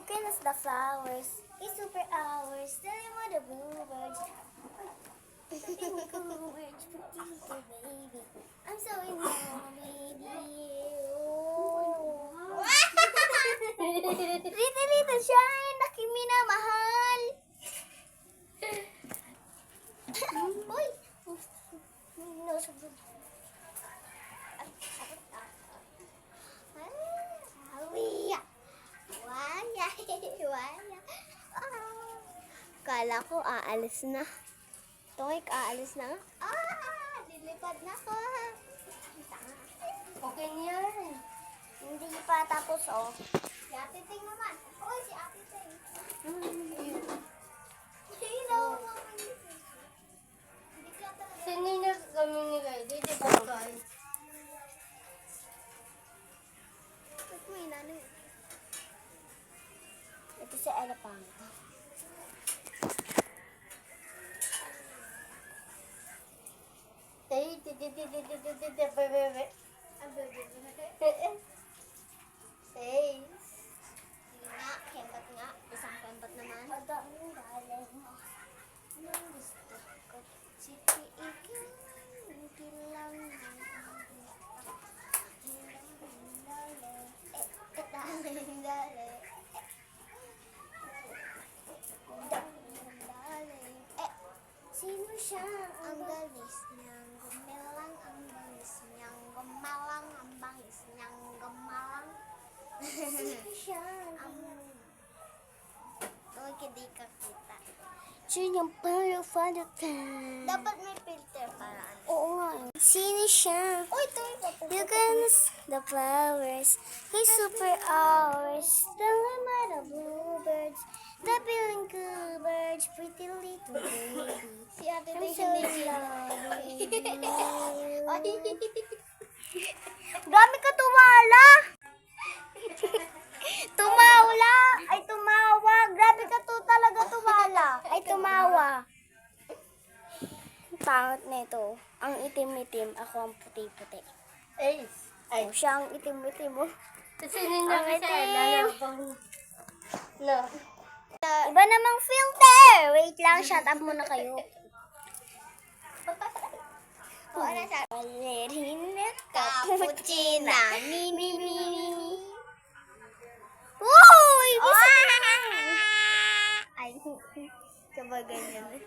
Broken as the flowers, it's super hours, telling what the bluebirds. Baby, I'm so in love, baby. Oh. Little, little shine, na kimi na mahal. Uy! No, sobrang. Waya! Waya! Waya! Kala ko aalis na. Toik, aalis na. Lilipad na ko. Okay yan. Hindi pa tapos, oh. Si Ate Ting naman. Oy, si Ate Ting. Hello, hindi ka talaga. Sininas kami ni Lady, di ba guys? Ba't mo inano yun? Ito si Elapang. Hey, bebe. Hey. Sige nga, kembat nga. Isang kembat naman. Madaming galing mo. Nang gusto ko. Sige, ikaw. Hindi lang. Sino siya? Ang galis niyang gumilang, ang bangis niyang gumalang, ang bangis niyang gumalang. Sino siya? Hindi ka kita. Sino yung para dapat may filter para ano? Oo nga. Sino siya? Uy, ito yung you can the flowers. Hey, super hours. The lemon of bluebirds. The billing good birds. Pretty little baby. Si Ate I'm Ting so hindi in Dami ka tumala! Tumawla! Ay, tumawa! Grabe ka to talaga tumala! Ay, tumawa! Pangit nito. Ang itim-itim, ako ang puti-puti. Ace. Ay. Oh, siya ang itim-itim mo. Sininas Ang sa itim. No. Iba namang filter! Wait lang, shut up muna kayo. Wala sa Ballerina cappuccina. Mi, mi, mi, mi. Uy! Bisa na! Ay, sabagay ganyan.